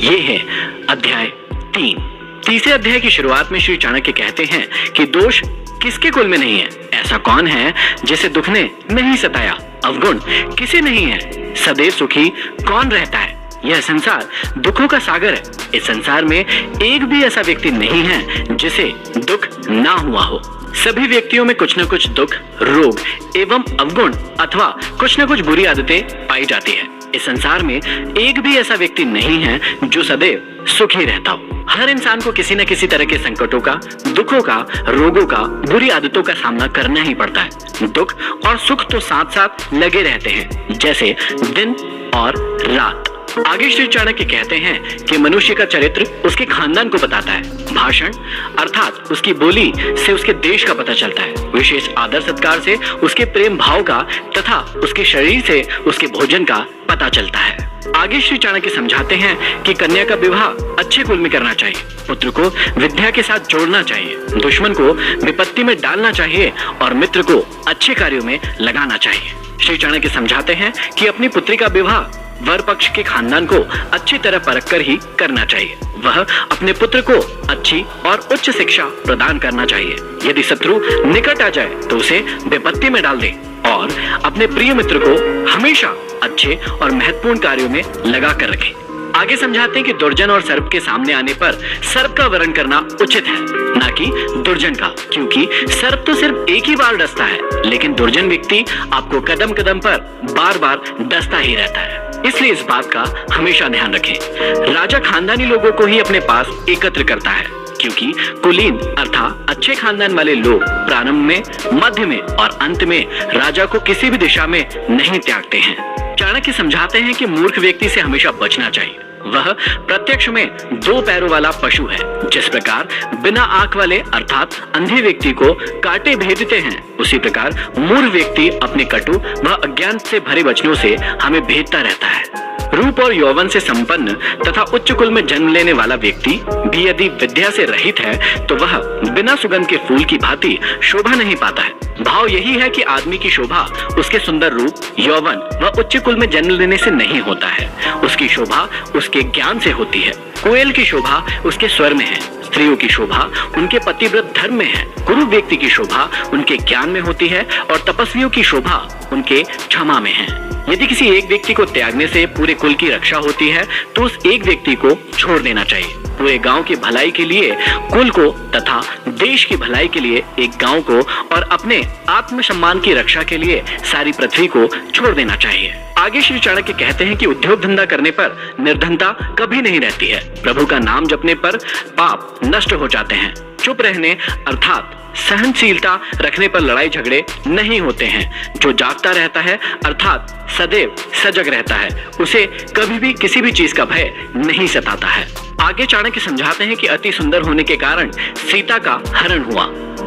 ये है अध्याय 3। तीसरे अध्याय की शुरुआत में श्री चाणक्य कहते हैं कि दोष किसके कुल में नहीं है? ऐसा कौन है जिसे दुख ने नहीं सताया? अवगुण किसे नहीं है? सदैव सुखी कौन रहता है? यह संसार दुखों का सागर है। इस संसार में एक भी ऐसा व्यक्ति नहीं है जिसे दुख ना हुआ हो। सभी व्यक्तियों में कुछ न कुछ दुख, रोग एवं अवगुण अथवा कुछ न कुछ बुरी आदतें पाई जाती है। इस संसार में एक भी ऐसा व्यक्ति नहीं है जो सदैव सुखी रहता हो। हर इंसान को किसी न किसी तरह के संकटों का, दुखों का, रोगों का, बुरी आदतों का सामना करना ही पड़ता है। दुख और सुख तो साथ साथ लगे रहते हैं, जैसे दिन और रात। आगे श्री चाणक्य कहते हैं कि मनुष्य का चरित्र उसके खानदान को बताता है। भाषण अर्थात उसकी बोली से उसके देश का पता चलता है। विशेष आदर सत्कार से उसके प्रेम भाव का तथा उसके शरीर से उसके भोजन का पता चलता है। आगे श्री चाणक्य समझाते हैं कि कन्या का विवाह अच्छे कुल में करना चाहिए, पुत्र को विद्या के साथ जोड़ना चाहिए, दुश्मन को विपत्ति में डालना चाहिए और मित्र को अच्छे कार्यों में लगाना चाहिए। श्री चाणक्य समझाते हैं कि अपनी पुत्री का विवाह वर पक्ष के खानदान को अच्छी तरह परख कर ही करना चाहिए। वह अपने पुत्र को अच्छी और उच्च शिक्षा प्रदान करना चाहिए। यदि शत्रु निकट आ जाए तो उसे विपत्ति में डाल दे और अपने प्रिय मित्र को हमेशा अच्छे और महत्वपूर्ण कार्यों में लगा कर रखे। आगे समझाते हैं कि दुर्जन और सर्प के सामने आने पर सर्प का वरण करना उचित है, ना कि दुर्जन का, क्योंकि सर्प तो सिर्फ एक ही बार डसता है, लेकिन दुर्जन व्यक्ति आपको कदम कदम पर बार बार डसता ही रहता है। इसलिए इस बात का हमेशा ध्यान रखें। राजा खानदानी लोगों को ही अपने पास एकत्र करता है, क्योंकि कुलीन अर्थात अच्छे खानदान वाले लोग प्रारंभ में, मध्य में और अंत में राजा को किसी भी दिशा में नहीं त्यागते हैं। चाणक्य समझाते हैं कि मूर्ख व्यक्ति से हमेशा बचना चाहिए। वह प्रत्यक्ष में 2 पैरों वाला पशु है। जिस प्रकार बिना आंख वाले अर्थात अंधे व्यक्ति को कांटे भेदते हैं, उसी प्रकार मूर्ख व्यक्ति अपने कटु व अज्ञान से भरे वचनों से हमें भेदता रहता है। रूप और यौवन से संपन्न तथा उच्च कुल में जन्म लेने वाला व्यक्ति भी यदि विद्या से रहित है तो वह बिना सुगंध के फूल की भांति शोभा नहीं पाता है। भाव यही है कि आदमी की शोभा उसके सुंदर रूप, यौवन व उच्च कुल में जन्म लेने से नहीं होता है। उसकी शोभा उसके ज्ञान से होती है। कोयल की शोभा उसके स्वर में है, स्त्रियों की शोभा उनके पतिव्रत धर्म में है, कुरूप व्यक्ति की शोभा उनके ज्ञान में होती है और तपस्वियों की शोभा उनके क्षमा में है। यदि किसी एक व्यक्ति को त्यागने से पूरे कुल की रक्षा होती है तो उस एक व्यक्ति को छोड़ देना चाहिए। पूरे गांव की भलाई के लिए कुल को तथा देश की भलाई के लिए एक गांव को और अपने आत्मसम्मान की रक्षा के लिए सारी पृथ्वी को छोड़ देना चाहिए। आगे श्री चाणक्य कहते हैं कि उद्योग धंधा करने पर निर्धनता कभी नहीं रहती है। प्रभु का नाम जपने पर पाप नष्ट हो जाते हैं। चुप रहने अर्थात सहनशीलता रखने पर लड़ाई झगड़े नहीं होते हैं। जो जागता रहता है अर्थात सदैव सजग रहता है, उसे कभी भी किसी भी चीज का भय नहीं सताता है। आगे चाणक्य समझाते हैं कि अति सुंदर होने के कारण सीता का हरण हुआ,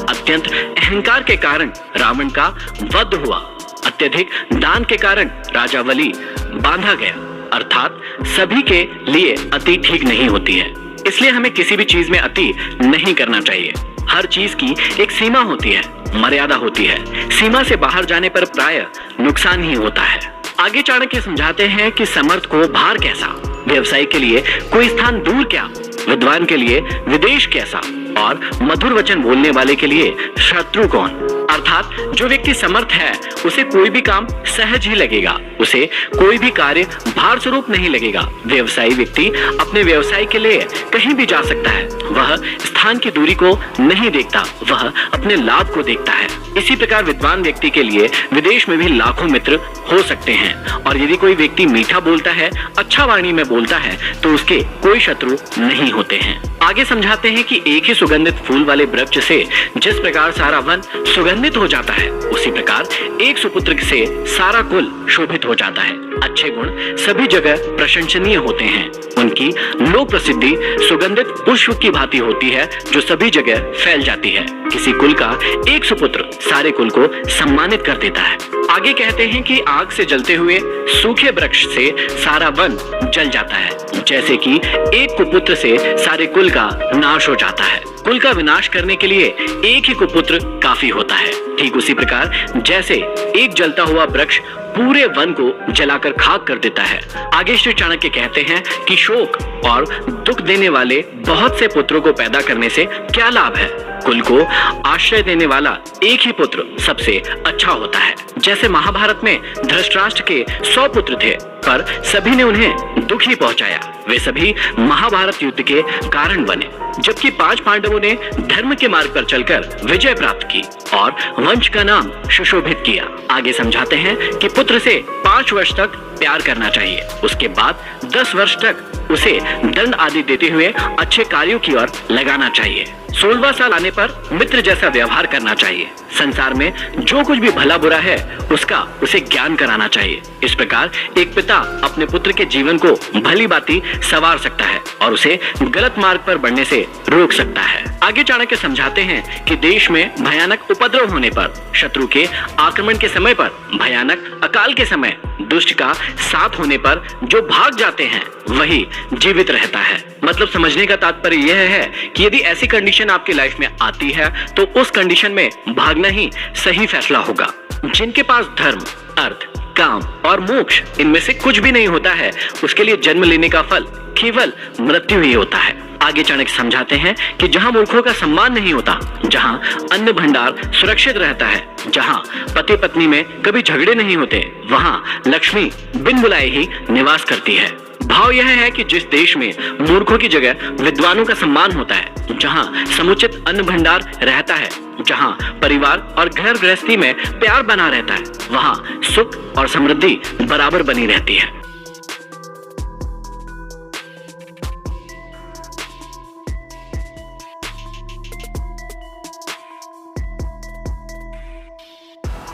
अत्यंत अहंकार के कारण रावण का वध हुआ, अत्यधिक दान के कारण राजा बलि बांधा गया। अर्थात सभी के लिए अति ठीक नहीं होती है, इसलिए हमें किसी भी चीज में अति नहीं करना चाहिए। हर चीज की एक सीमा होती है, मर्यादा होती है। सीमा से बाहर जाने पर प्राय नुकसान ही होता है। आगे चाणक्य समझाते हैं कि समर्थ को भार कैसा, व्यवसाय के लिए कोई स्थान दूर क्या, विद्वान के लिए विदेश कैसा और मधुर वचन बोलने वाले के लिए शत्रु कौन। अर्थात जो व्यक्ति समर्थ है उसे कोई भी काम सहज ही लगेगा, उसे कोई भी कार्य भार स्वरूप नहीं लगेगा। व्यवसायी व्यक्ति अपने व्यवसाय के लिए कहीं भी जा सकता है। वह स्थान की दूरी को नहीं देखता, वह अपने लाभ को देखता है। इसी प्रकार विद्वान व्यक्ति के लिए विदेश में भी लाखों मित्र हो सकते हैं और यदि कोई व्यक्ति मीठा बोलता है, अच्छा वाणी में बोलता है तो उसके कोई शत्रु नहीं होते हैं। आगे समझाते हैं कि एक ही सुगंधित फूल वाले वृक्ष से जिस प्रकार सारा वन सुगंधित हो जाता है, उसी प्रकार एक सुपुत्र से सारा कुल शोभित हो जाता है। अच्छे गुण सभी जगह प्रशंसनीय होते हैं। उनकी लोक प्रसिद्धि सुगंधित पुष्प की भांति होती है जो सभी जगह फैल जाती है। किसी कुल का एक सुपुत्र सारे कुल को सम्मानित कर देता है। आगे कहते हैं कि आग से जलते हुए सूखे वृक्ष से सारा वन जल जाता है, जैसे कि एक कुपुत्र से सारे कुल का नाश हो जाता है। कुल का विनाश करने के लिए एक ही कुपुत्र काफी होता है। ठीक उसी प्रकार जैसे एक जलता हुआ वृक्ष पूरे वन को जलाकर खाक कर देता है। आगे श्री चाणक्य कहते हैं कि शोक और दुख देने वाले बहुत से पुत्रों को पैदा करने से क्या लाभ है। कुल को आश्रय देने वाला एक ही पुत्र सबसे अच्छा होता है। जैसे महाभारत में धृतराष्ट्र के 100 पुत्र थे, पर सभी ने उन्हें दुख ही पहुंचाया। वे सभी महाभारत युद्ध के कारण बने, जबकि 5 पांडवों ने धर्म के मार्ग पर चलकर विजय प्राप्त की और वंश का नाम सुशोभित किया। आगे समझाते हैं कि पुत्र से 5 वर्ष तक प्यार करना चाहिए, उसके बाद 10 वर्ष तक उसे दंड आदि देते हुए अच्छे कार्यों की ओर लगाना चाहिए। 16वां साल आने पर मित्र जैसा व्यवहार करना चाहिए। संसार में जो कुछ भी भला बुरा है उसका उसे ज्ञान कराना चाहिए। इस प्रकार एक पिता अपने पुत्र के जीवन को भली भांति संवार सकता है और उसे गलत मार्ग पर बढ़ने से रोक सकता है। आगे चाणक्य समझाते हैं कि देश में भयानक उपद्रव होने पर, शत्रु के आक्रमण के समय पर, भयानक अकाल के समय दुष्ट का साथ होने पर जो भाग जाते हैं वही जीवित रहता है। मतलब समझने का तात्पर्य यह है कि यदि ऐसी कंडीशन आपकी लाइफ में आती है तो उस कंडीशन में भागना ही सही फैसला होगा। जिनके पास धर्म, अर्थ, काम और मोक्ष इनमें से कुछ भी नहीं होता है, उसके लिए जन्म लेने का फल केवल मृत्यु ही होता है। आगे चाणक्य समझाते हैं कि जहां मूर्खों का सम्मान नहीं होता, जहां अन्न भंडार सुरक्षित रहता है, जहां पति पत्नी में कभी झगड़े नहीं होते, वहां लक्ष्मी बिन बुलाए ही निवास करती है। भाव यह है कि जिस देश में मूर्खों की जगह विद्वानों का सम्मान होता है, जहां समुचित अन्न भंडार रहता है, जहां परिवार और घर गृहस्थी में प्यार बना रहता है, वहां सुख और समृद्धि बराबर बनी रहती है।